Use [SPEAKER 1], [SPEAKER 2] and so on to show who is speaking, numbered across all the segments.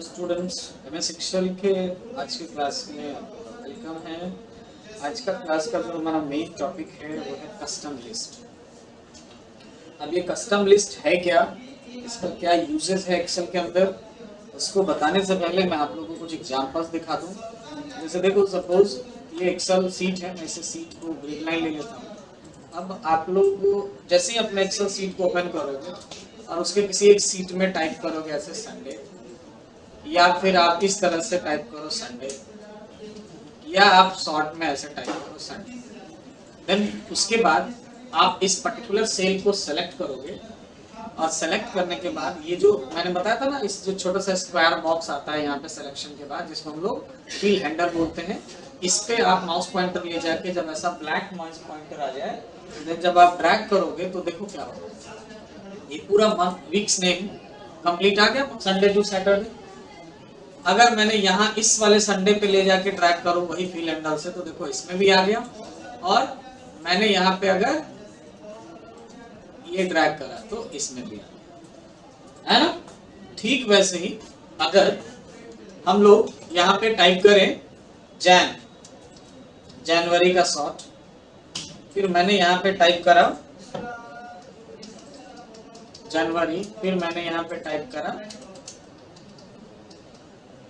[SPEAKER 1] Students, MS Excel के आज की क्लास में वेलकम है। आज का क्लास का जो हमारा मेन टॉपिक है वो है कस्टम लिस्ट। अब ये कस्टम लिस्ट है क्या, इसका क्या यूजेस है एक्सेल के अंदर, उसको बताने से पहले मैं आप लोगों को कुछ एग्जांपल्स दिखा दूं। जैसे देखो, सपोज ये एक्सेल सीट है, मैं इसे सीट को ग्रीन लाइन ले लेता हूँ। अब आप लोग जैसे ही अपने एक्सेल सीट को ओपन करोगे और उसके किसी एक सीट में टाइप करोगे ऐसे संडे, या फिर आप इस तरह से टाइप करो संडे, या आप शॉर्ट में ऐसे टाइप करो संडे, देन उसके बाद आप इस पर्टिकुलर सेल को सेलेक्ट करोगे। और सेलेक्ट करने के बाद ये जो मैंने बताया था ना, इस जो छोटा सा स्क्वायर बॉक्स आता है यहाँ पे सिलेक्शन के बाद, जिसको हम लोग फिल हैंडल बोलते हैं, इस पे आप माउस पॉइंटर ले जाके जब ऐसा ब्लैक माउस पॉइंटर आ जाए, देन जब आप ड्रैग करोगे तो देखो क्या होगा, ये पूरा मंथ वीक्स नेम कंप्लीट आ गया, संडे टू सैटरडे। अगर मैंने यहाँ इस वाले संडे पे ले जाके ड्रैग करूं वही फिल हैंडल से, तो देखो इसमें भी आ गया। और मैंने यहाँ पे अगर ये ड्रैग करा तो इसमें भी आ गया, है ना। ठीक वैसे ही अगर हम लोग यहाँ पे टाइप करें जनवरी का शॉर्ट, फिर मैंने यहाँ पे टाइप करा जनवरी, फिर मैंने यहाँ पे टाइप करा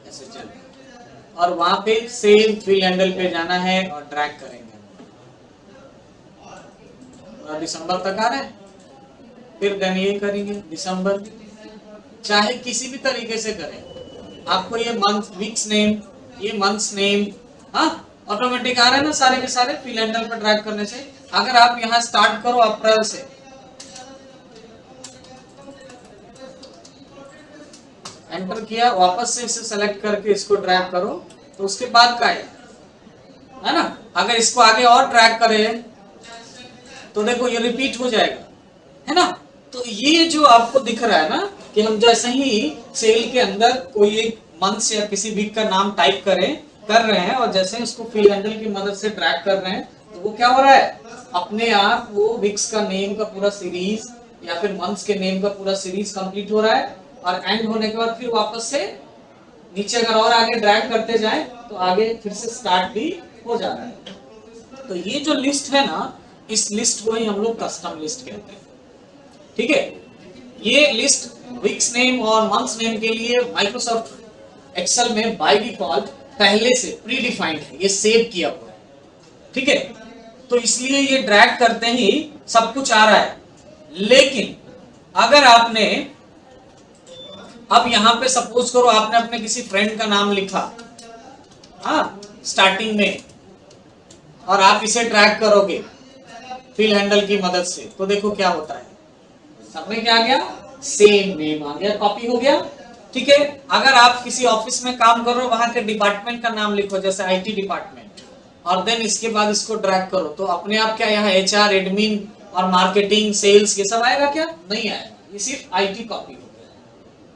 [SPEAKER 1] ऐसे जनवरी, और वहां पे सेम फिल हैंडल पे जाना है और ड्रैग करेंगे। और दिसंबर तक आ रहा है, फिर देन ये करेंगे दिसंबर, चाहे किसी भी तरीके से करें, आपको ये मंथ वीक्स नेम, ये मंथ्स नेम, हाँ ऑटोमेटिक आ रहा है ना सारे के सारे फिल हैंडल पर ड्रैग करने से। अगर आप यहाँ स्टार्ट करो अप्रैल से, एंटर किया, वापस से इसे सेलेक्ट करके इसको ड्रैग करो, तो उसके बाद का है ना। अगर इसको आगे और ड्रैग करें तो देखो ये रिपीट हो जाएगा, है ना। तो ये जो आपको दिख रहा है ना कि हम जैसे ही सेल के अंदर कोई एक मंथ या किसी वीक का नाम टाइप कर रहे हैं और जैसे ही उसको फिल हैंडल की मदद से ड्रैग कर रहे हैं, तो वो क्या हो रहा है, अपने आप वो वीक्स का नेम का पूरा सीरीज या फिर मंथ्स के नेम का पूरा सीरीज कंप्लीट हो रहा है। और एंड होने के बाद फिर वापस से नीचे अगर और आगे ड्रैग करते जाए तो आगे फिर से स्टार्ट भी हो जा रहा है। तो ये जो लिस्ट है ना, इस लिस्ट को ही हम लोग कस्टम लिस्ट कहते हैं। ठीक है, ये लिस्ट वीक्स नेम और मंथ्स नेम के लिए माइक्रोसॉफ्ट एक्सेल में बाय डिफॉल्ट पहले से प्री डिफाइंड है, ये सेव किया हुआ है। ठीक है, तो इसलिए ये ड्रैग करते ही सब कुछ आ रहा है। लेकिन अगर आपने अब यहां पे सपोज करो आपने अपने किसी फ्रेंड का नाम लिखा, हाँ स्टार्टिंग में, और आप इसे ड्रैग करोगे फिल हैंडल की मदद से, तो देखो क्या होता है, सब में क्या आ गया, सेम नेम आ गया, कॉपी हो गया। ठीक है, अगर आप किसी ऑफिस में काम कर रहे हो, वहां के डिपार्टमेंट का नाम लिखो, जैसे आईटी डिपार्टमेंट, और देन इसके बाद इसको ड्रैग करो, तो अपने आप क्या यहाँ एचआर, एडमिन और मार्केटिंग, सेल्स ये सब आएगा क्या, नहीं आएगा, ये सिर्फ आईटी कॉपी हो गया।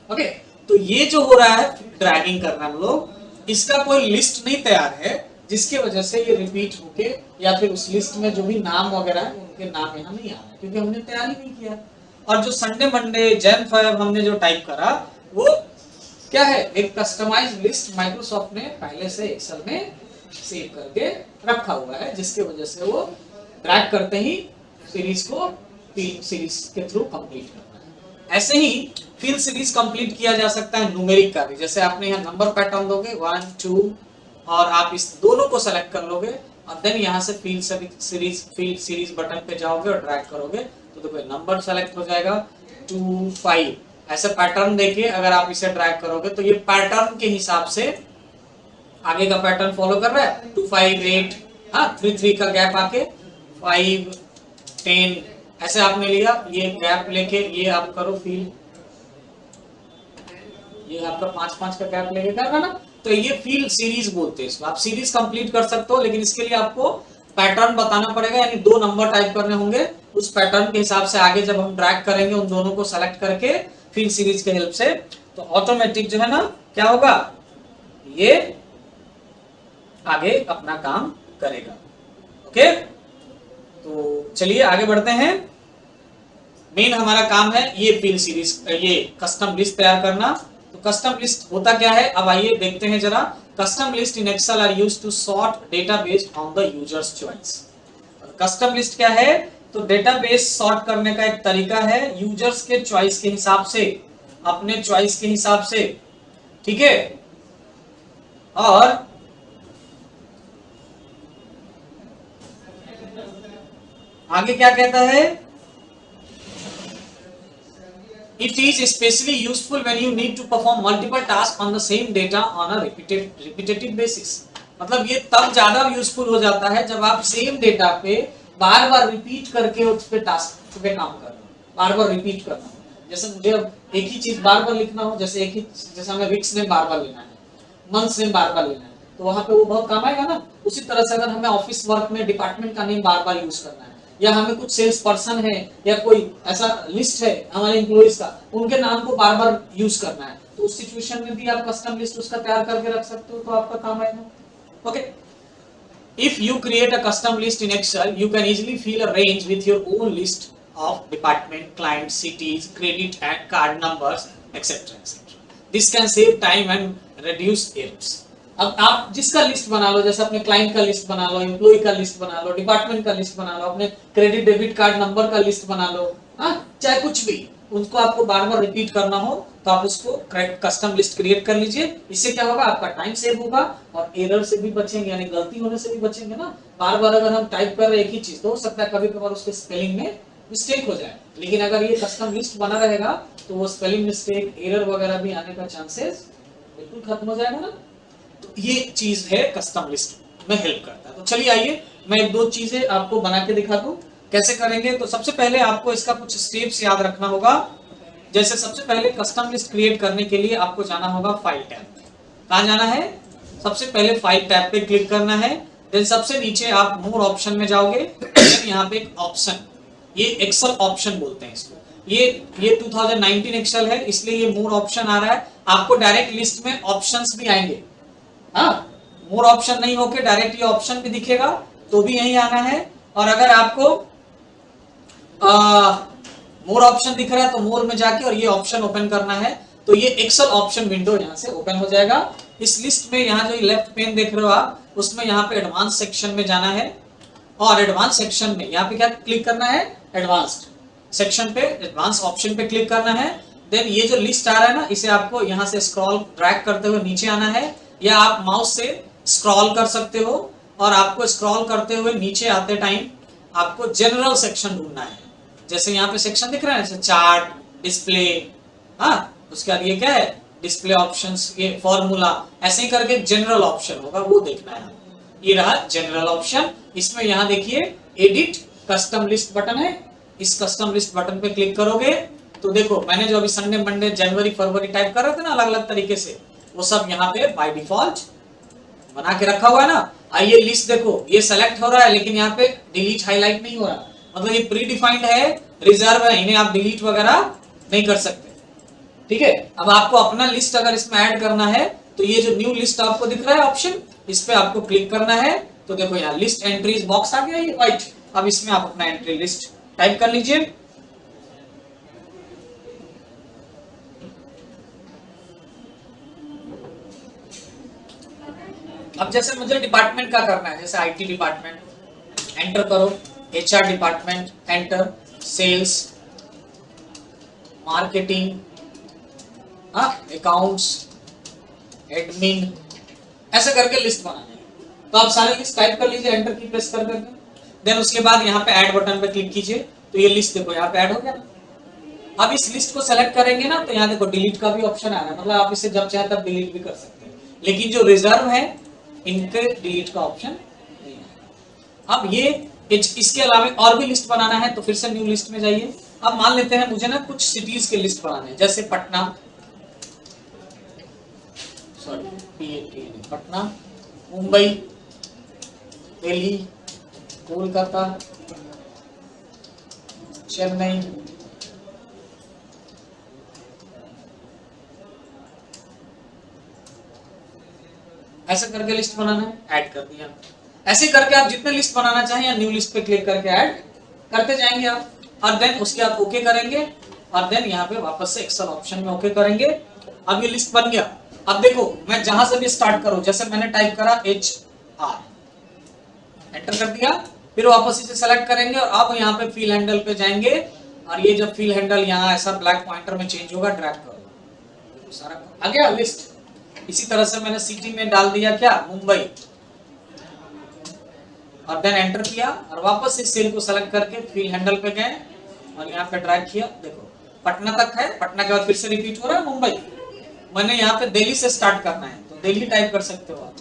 [SPEAKER 1] ओके, तो ये जो हो रहा है ड्रैगिंग करना हम लोग, इसका कोई लिस्ट नहीं तैयार है, जिसकी वजह से ये रिपीट होके या फिर उस लिस्ट में जो भी नाम वगैरह है उनके नाम यहाँ नहीं आ रहा है, क्योंकि हमने तैयार ही नहीं किया। और जो संडे मंडे जैन 5 हमने जो टाइप करा, वो क्या है, एक कस्टमाइज्ड लिस्ट माइक्रोसॉफ्ट ने पहले से एक्सेल में सेव करके रखा हुआ है, जिसके वजह से वो ड्रैग करते ही सीरीज को फिल सीरीज के थ्रू कंप्लीट करना है। ऐसे ही फिल सीरीज कंप्लीट किया जा सकता है न्यूमेरिक का भी, जैसे आपने यहाँ नंबर पैटर्न दोगे 1 2 और आप इस दोनों को सेलेक्ट कर लोगे और देन यहाँ से फिल सीरीज बटन पे जाओगे और ड्रैग करोगे, तो देखो नंबर सेलेक्ट हो जाएगा 2 5। ऐसे पैटर्न देखिए, अगर आप इसे ड्रैग करोगे तो ये पैटर्न के हिसाब से आगे का पैटर्न फॉलो कर रहा है, 2 5 8, हाँ 3 3 का गैप आके 5 10 ऐसे आपने लिया, ये गैप लेके ये आप करो फिल, ये आपका 5 5 का गैप लेके कर रहा ना, तो ये फिल सीरीज बोलते हैं इसको। आप सीरीज कंप्लीट कर सकते हो, लेकिन इसके लिए आपको पैटर्न बताना पड़ेगा, यानी 2 नंबर टाइप करने होंगे, उस पैटर्न के हिसाब से आगे जब हम ड्रैग करेंगे उन दोनों को सेलेक्ट करके फिल सीरीज के हेल्प से, तो ऑटोमेटिक जो है ना क्या होगा, ये आगे अपना काम करेगा। ओके, तो चलिए आगे बढ़ते हैं। मेन हमारा काम है ये फिल सीरीज, ये कस्टम लिस्ट तैयार करना। तो कस्टम लिस्ट होता क्या है, अब आइए देखते हैं जरा। Custom list in Excel are used to sort data based on the users choice. Custom list क्या है, तो डेटाबेस सॉर्ट करने का एक तरीका है यूजर्स के चॉइस के हिसाब से, अपने चॉइस के हिसाब से, ठीक है। और आगे क्या कहता है, it is specially useful when you need to perform multiple task on the same data on a repetitive basis. मतलब ये तब ज्यादा यूजफुल हो जाता है जब आप सेम डेटा पे बार बार रिपीट करके उस पे टास्क पे काम कर रहे हो, बार बार रिपीट करना हो। जैसे मुझे अब एक ही चीज बार बार लिखना हो, जैसे एक ही, जैसे हमें वीक्स नेम बार बार लेना है, मंथ्स नेम बार बार लेना है, तो वहां पे वो बहुत काम आएगा ना। उसी तरह से अगर हमें ऑफिस वर्क में डिपार्टमेंट का नेम बार बार यूज करना है, या हमें कुछ सेल्स पर्सन है या कोई ऐसा लिस्ट है हमारे एम्प्लॉइज का, उनके नाम को बार बार यूज करना है, तो उस सिचुएशन में भी आप कस्टम लिस्ट उसका तैयार करके रख सकते हो, तो आपका काम आएगा। Okay, if you create a custom list in Excel, you can easily fill a range with your own list of department, clients, cities, credit and card numbers, etc. etc. This can save time and reduce errors. अब आप जिसका list बना लो, जैसे अपने client का list बना लो, employ का list बना लो, डिपार्टमेंट का लिस्ट बना लो, अपने क्रेडिट डेबिट कार्ड नंबर का लिस्ट बना लो, हाँ चाहे कुछ भी, उनको आपको बार बार रिपीट करना हो तो आप उसको कस्टम लिस्ट क्रिएट कर लीजिए। इससे क्या होगा, आपका टाइम सेव होगा और एरर से भी बचेंगे, यानी गलती होने से भी बचेंगे ना। बार बार अगर हम टाइप कर रहे एक ही चीज, तो हो सकता है कभी कभार उसके स्पेलिंग में मिस्टेक हो जाए, लेकिन अगर ये कस्टम लिस्ट बना रहेगा तो वो स्पेलिंग मिस्टेक, एरर वगैरह भी आने का चांसेस बिल्कुल खत्म हो जाएगा ना। तो ये चीज है कस्टम लिस्ट में हेल्प करता है। तो चलिए आइए मैं एक दो चीजें आपको बना के दिखा दूं कैसे करेंगे। तो सबसे पहले आपको इसका कुछ स्टेप्स याद रखना होगा। जैसे सबसे पहले कस्टम लिस्ट क्रिएट करने के लिए आपको जाना होगा फाइल टैब। कहां जाना है, सबसे पहले फाइल टैब पे क्लिक करना है। देन सबसे नीचे आप मोर ऑप्शन में जाओगे, फिर यहाँ पे एक ऑप्शन, ये एक्सेल ऑप्शन बोलते हैं इसको, ये 2019 एक्सेल है इसलिए ये मोर ऑप्शन आ रहा है। आपको डायरेक्ट लिस्ट में ऑप्शंस भी आएंगे, हाँ मोर ऑप्शन नहीं होके डायरेक्ट ये ऑप्शन भी दिखेगा तो भी यही आना है। और अगर आपको मोर ऑप्शन दिख रहा है तो मोर में जाके और ये ऑप्शन ओपन करना है, तो ये एक्सेल ऑप्शन विंडो यहाँ से ओपन हो जाएगा। इस लिस्ट में यहाँ जो लेफ्ट पेन देख रहे हो आप, उसमें यहाँ पे एडवांस सेक्शन में जाना है और एडवांस सेक्शन में यहाँ पे क्या क्लिक करना है, एडवांस्ड सेक्शन पे, एडवांस ऑप्शन पे क्लिक करना है। देन ये जो लिस्ट आ रहा है ना, इसे आपको यहाँ से स्क्रॉल ड्रैग करते हुए नीचे आना है, या आप माउस से स्क्रॉल कर सकते हो और आपको स्क्रॉल करते हुए नीचे आते टाइम आपको जनरल सेक्शन ढूंढना है। जैसे यहाँ पे सेक्शन दिख रहा है जैसे चार्ट, डिस्प्ले, हाँ उसके बाद ये क्या है, डिस्प्ले ऑप्शंस, ये फॉर्मूला, ऐसे ही करके जनरल ऑप्शन होगा वो देखना है। ये रहा जनरल ऑप्शन। इसमें यहाँ देखिए एडिट कस्टम लिस्ट बटन है, इस कस्टम लिस्ट बटन पे क्लिक करोगे तो देखो मैंने जो अभी संडे मंडे जनवरी फरवरी टाइप कर रहे थे ना अलग अलग तरीके से, वो सब यहाँ पे बाय डिफॉल्ट बना के रखा हुआ है ना। आइए लिस्ट देखो, ये सेलेक्ट हो रहा है लेकिन यहाँ पे डिलीट हाईलाइट नहीं हो रहा, मतलब ये प्री डिफाइंड है, रिजर्व है, इन्हें आप डिलीट वगैरह नहीं कर सकते, ठीक है। अब आपको अपना लिस्ट अगर इसमें ऐड करना है तो ये जो न्यू लिस्ट आपको दिख रहा है ऑप्शन, इस पे आपको क्लिक करना है। तो देखो यहाँ लिस्ट एंट्रीज बॉक्स आ गया ये व्हाइट, अब इसमें आप अपना एंट्री लिस्ट टाइप कर लीजिए। अब जैसे मुझे डिपार्टमेंट का करना है, जैसे आईटी डिपार्टमेंट, एंटर करो, HR department enter, sales, marketing, accounts, admin, ऐसे करके लिस्ट बनानी है। तो आप सारे लिस्ट टाइप कर लीजिए एंटर की प्रेस कर करके। देन उसके बाद यहाँ पे ऐड बटन पे क्लिक कीजिए, तो ये लिस्ट देखो यहाँ पे ऐड हो गया। अब इस लिस्ट को सेलेक्ट करेंगे ना तो यहाँ देखो डिलीट का भी ऑप्शन आ रहा है, मतलब आप इसे जब चाहे तब डिलीट भी कर सकते हैं, लेकिन जो रिजर्व है इनके डिलीट का ऑप्शन नहीं है। अब ये इसके अलावा और भी लिस्ट बनाना है तो फिर से न्यू लिस्ट में जाइए। अब मान लेते हैं मुझे ना कुछ सिटीज के लिस्ट बनाने हैं, जैसे पटना, पटना, मुंबई, दिल्ली, कोलकाता, चेन्नई, ऐसे करके लिस्ट बनाना है, ऐड कर दिया। ऐसे करके आप जितने लिस्ट बनाना चाहें या न्यू लिस्ट पे क्लिक करके ऐड करते जाएंगे आप, और देन उसके बाद ओके करेंगे और देन यहाँ पे वापस से एक्सेल ऑप्शन में ओके करेंगे अब ये लिस्ट बन गया। अब देखो मैं जहां से भी स्टार्ट करूं, जैसे मैंने टाइप करा HR, एंटर कर दिया, फिर वापस इसे सेलेक्ट करेंगे और अब यहाँ पे फिल हैंडल पे जाएंगे और ये जब फिल हैंडल यहाँ ऐसा ब्लैक पॉइंटर में चेंज होगा, ड्रैग करो, सारा आ गया लिस्ट। इसी तरह से मैंने सिटी में डाल दिया क्या, मुंबई, और देन एंटर किया और वापस इस सेल को सेलेक्ट करके फिल हैंडल पे गए और यहाँ पे ड्रैग किया। देखो पटना तक है, पटना के बाद फिर से रिपीट हो रहा है मुंबई। मैंने यहाँ पे दिल्ली से स्टार्ट करना है तो दिल्ली टाइप कर सकते हो आप,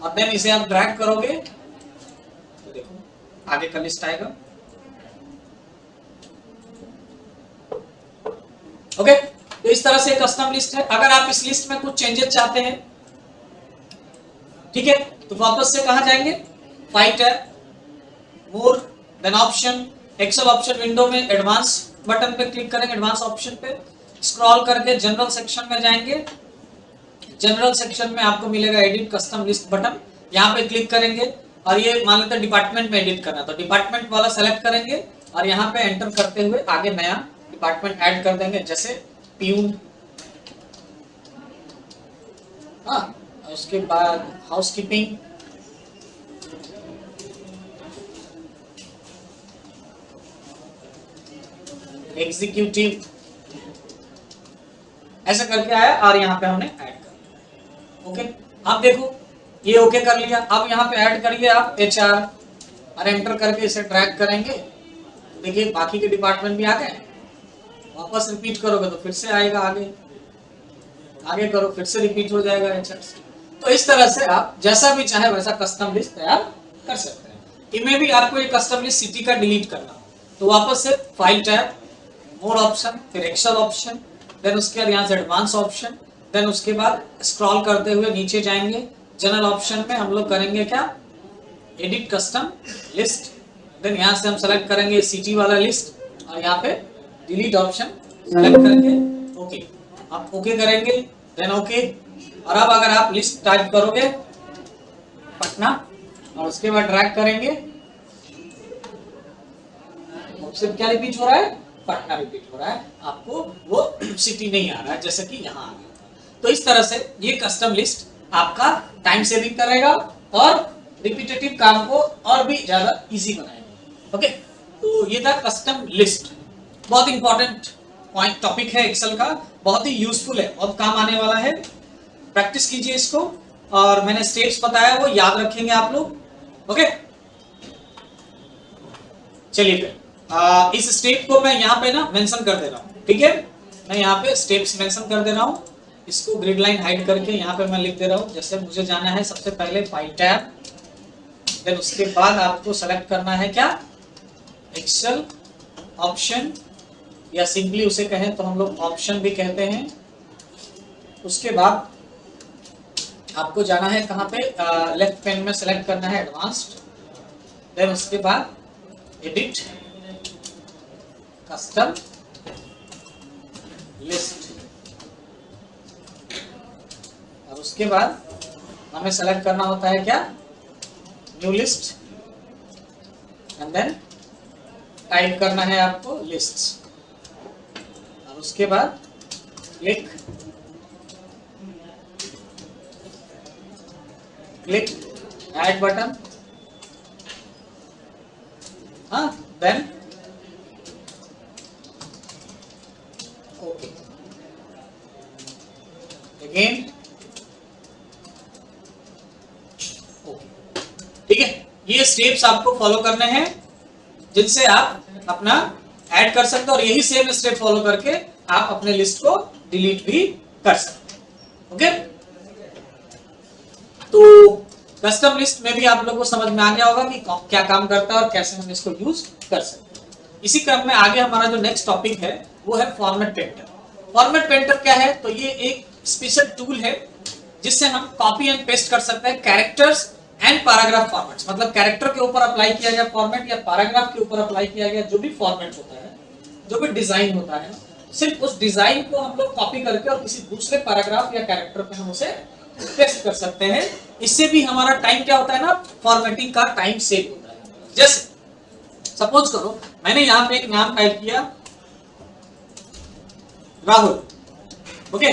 [SPEAKER 1] और देन इसे आप ड्रैग करोगे तो देखो आगे का लिस्ट आएगा। ओके, तो इस तरह से कस्टम लिस्ट है। अगर आप इस लिस्ट में कुछ चेंजेस चाहते हैं, ठीक है, तो वापस से कहां जाएंगे, file tab, more, then option, Excel option window में एडवांस बटन पे क्लिक करेंगे, एडवांस ऑप्शन पे स्क्रॉल करके जनरल सेक्शन में जाएंगे। जनरल सेक्शन में आपको मिलेगा एडिट कस्टम लिस्ट बटन, यहाँ पे क्लिक करेंगे और ये मान लेते हैं डिपार्टमेंट में एडिट करना, तो डिपार्टमेंट वाला सेलेक्ट करेंगे और यहाँ पे एंटर करते हुए आगे नया डिपार्टमेंट ऐड कर देंगे, जैसे प्यून, हाँ, उसके बाद हाउसकीपिंग, एग्जीक्यूटिव, ऐसा करके आया और यहाँ पे हमने ऐड कर। ओके, अब देखो ये ओके कर लिया। अब यहाँ पे ऐड करिए आप HR और एंटर करके इसे ड्रैग करेंगे, देखिए बाकी के डिपार्टमेंट भी आ गए। वापस रिपीट करोगे तो फिर से आएगा, आगे आगे करो फिर से रिपीट हो जाएगा HR से। तो इस तरह से आप जैसा भी चाहे वैसा कस्टम लिस्ट तैयार कर सकते हैं। इनमें भी आपको ये कस्टम लिस्ट सिटी का डिलीट करना, तो वापस से फाइल टैब, मोर ऑप्शन, फिर एक्सेल ऑप्शन, देन उसके बाद यहाँ से एडवांस ऑप्शन, देन उसके बाद स्क्रॉल करते हुए नीचे जाएंगे, जनरल ऑप्शन में हम लोग करेंगे क्या, एडिट कस्टम लिस्ट, देन यहाँ से हम सेलेक्ट करेंगे सिटी वाला लिस्ट और यहाँ पे डिलीट ऑप्शन सेलेक्ट करके ओके, आप ओके करेंगे, देन ओके। और अब अगर आप लिस्ट टाइप करोगे पटना और उसके बाद ड्रैग करेंगे, सिर्फ क्या रिपीट हो रहा है, पटना रिपीट हो रहा है, आपको वो सिटी नहीं आ रहा है जैसे कि यहाँ आ गया था। तो इस तरह से ये कस्टम लिस्ट आपका टाइम सेविंग करेगा और रिपीटेटिव काम को और भी ज्यादा इजी बनाएगा। ओके, तो ये था कस्टम लिस्ट, बहुत इंपॉर्टेंट पॉइंट टॉपिक है एक्सेल का, बहुत ही यूजफुल है, बहुत काम आने वाला है। प्रैक्टिस कीजिए इसको, और मैंने स्टेप्स बताया वो याद रखेंगे आप लोग। ओके, चलिए फिर इस स्टेप को मैं यहाँ पे ना मेंशन कर दे रहा हूँ, ठीक है, मैं यहाँ पे स्टेप्स मेंशन कर दे रहा हूँ। इसको ग्रिड लाइन हाइड करके यहाँ पे मैं लिख दे रहा हूँ। जैसे मुझे जाना है सबसे पहले फाइल टैब, देन उसके बाद आपको सेलेक्ट करना है क्या, एक्सेल ऑप्शन, या सिंपली उसे कहें तो हम लोग ऑप्शन भी कहते हैं। उसके बाद आपको जाना है कहाँ पे, लेफ्ट पैन में सेलेक्ट करना है एडवांस्ड, देन उसके बाद एडिट कस्टम लिस्ट, और उसके बाद हमें सेलेक्ट करना होता है क्या, new list, and then type करना है आपको लिस्ट, और उसके बाद क्लिक ऐड बटन, हाँ, देन ओके, अगेन ओके। ठीक है, ये स्टेप्स आपको फॉलो करने हैं जिनसे आप अपना ऐड कर सकते हो, और यही सेम स्टेप फॉलो करके आप अपने लिस्ट को डिलीट भी कर सकते हैं। ओके, तो कस्टम लिस्ट में भी आप लोगों को समझ में आ गया होगा कि क्या काम करता है और कैसे हम इसको यूज कर सकते हैं। इसी क्रम में आगे हमारा जो नेक्स्ट टॉपिक है वो है फॉर्मेट पेंटर। फॉर्मेट पेंटर क्या है, तो ये एक स्पेशल टूल है जिससे हम कॉपी एंड पेस्ट कर सकते हैं कैरेक्टर्स एंड पैराग्राफ फॉर्मेट्स, मतलब कैरेक्टर के ऊपर अप्लाई किया गया फॉर्मेट या पैराग्राफ के ऊपर अप्लाई किया गया जो भी फॉर्मेट होता है, जो भी डिजाइन होता है, सिर्फ उस डिजाइन को हम लोग कॉपी करके और किसी दूसरे पैराग्राफ या कैरेक्टर पे हम उसे पेस्ट कर सकते हैं। इससे भी हमारा टाइम क्या होता है ना, फॉर्मेटिंग का टाइम सेव होता है। जैसे सपोज करो मैंने यहाँ पे एक नाम टाइप किया राहुल, ओके,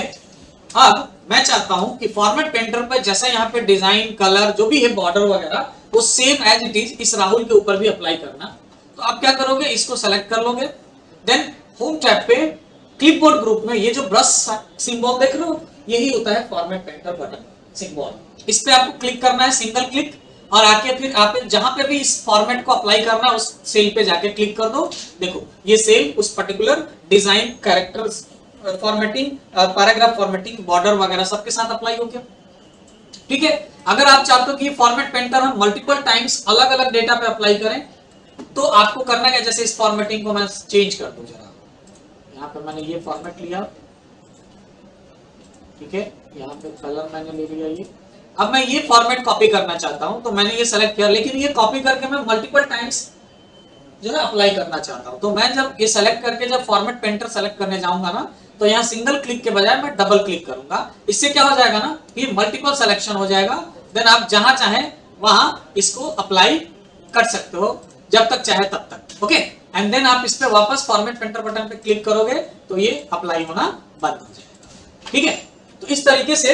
[SPEAKER 1] अब मैं चाहता हूं कि फॉर्मेट पेंटर पर जैसा यहाँ पे डिजाइन कलर जो भी है बॉर्डर वगैरह वो सेम एज इट इज इस राहुल के ऊपर भी अप्लाई करना। तो आप क्या करोगे, इसको सेलेक्ट कर लोगे, देन होम टैब पे क्लिपबोर्ड ग्रुप में ये जो ब्रश सिंबल देख रहे हो यही होता है फॉर्मेट पेंटर बटन सिंबल। इस पे आपको क्लिक करना है, सिंगल क्लिक, और आके फिर आप जहां पे भी इस फॉर्मेट को अप्लाई करना है उस सेल पे जाके क्लिक कर दो। देखो ये सेल उस particular design characters formatting paragraph formatting border वगैरह सबके साथ अप्लाई हो गया। ठीक है, अगर आप चाहते हो कि ये फॉर्मेट पेंटर हम मल्टीपल टाइम्स अलग अलग डेटा पे अप्लाई करें तो आपको करना क्या, जैसे इस फॉर्मेटिंग को मैं चेंज कर दूं जरा, यहाँ पे मैंने ये फॉर्मेट लिया, ठीक है, यहाँ पे कलर मैंने ले लिया ये। अब मैं ये फॉर्मेट कॉपी करना चाहता हूं तो मैंने ये सेलेक्ट किया, लेकिन ये कॉपी करके मैं मल्टीपल टाइम्स जो है अप्लाई करना चाहता हूं। तो मैं जब ये सेलेक्ट करके जब फॉर्मेट पेंटर सेलेक्ट करने जाऊंगा ना तो यहाँ सिंगल क्लिक के बजाय मैं डबल क्लिक करूंगा। इससे क्या हो जाएगा ना, ये मल्टीपल सिलेक्शन हो जाएगा, देन आप जहां चाहें वहां इसको अप्लाई कर सकते हो जब तक चाहे तब तक। ओके, एंड देन आप इस पे वापस फॉर्मेट पेंटर बटन पे क्लिक करोगे तो ये अप्लाई होना बंद हो जाएगा। ठीक है, तो इस तरीके से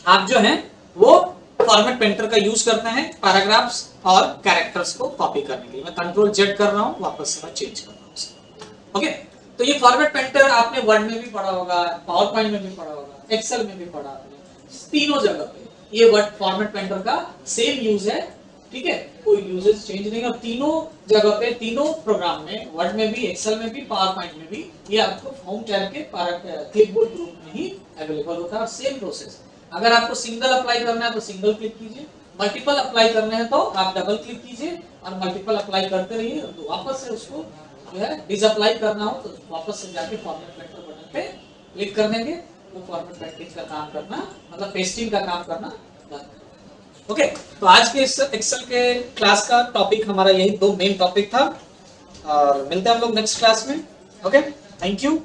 [SPEAKER 1] आप जो है वो फॉर्मेट पेंटर का यूज करते हैं पैराग्राफ्स और कैरेक्टर्स को कॉपी करने के लिए। मैं कंट्रोल जेड कर रहा हूं, वापस से मैं चेंज कर रहा हूं। ओके, तो ये फॉर्मेट पेंटर आपने वर्ड में भी पढ़ा होगा, पावर पॉइंट में भी पढ़ा होगा, एक्सेल में भी पढ़ा आपने, तीनों जगह पे ये वर्ड फॉर्मेट पेंटर का सेम यूज है। ठीक है, कोई यूजेस चेंज नहीं है, तीनों जगह पे तीनों प्रोग्राम में, वर्ड में भी, एक्सेल में भी, पावर पॉइंट में भी, ये आपको होम टैब के क्लिपबोर्ड ग्रुप में ही अवेलेबल होता है। और सेम प्रोसेस, अगर आपको सिंगल अप्लाई करना है तो सिंगल क्लिक कीजिए, मल्टीपल अप्लाई करने हैं तो आप डबल क्लिक कीजिए, और मल्टीपल अप्लाई करते रहिए। तो वापस से उसको जो है डिसअप्लाई करना हो तो वापस से जाके फॉर्मेट पेंटर बटन पे क्लिक कर देंगे, वो फॉर्मेट पेंटिंग का काम करना, मतलब पेस्टिंग का काम करना बंद। ओके, तो आज के इस एक्सेल के क्लास का टॉपिक हमारा यही दो मेन टॉपिक था, और मिलते हैं हम लोग नेक्स्ट क्लास में। Okay, thank you.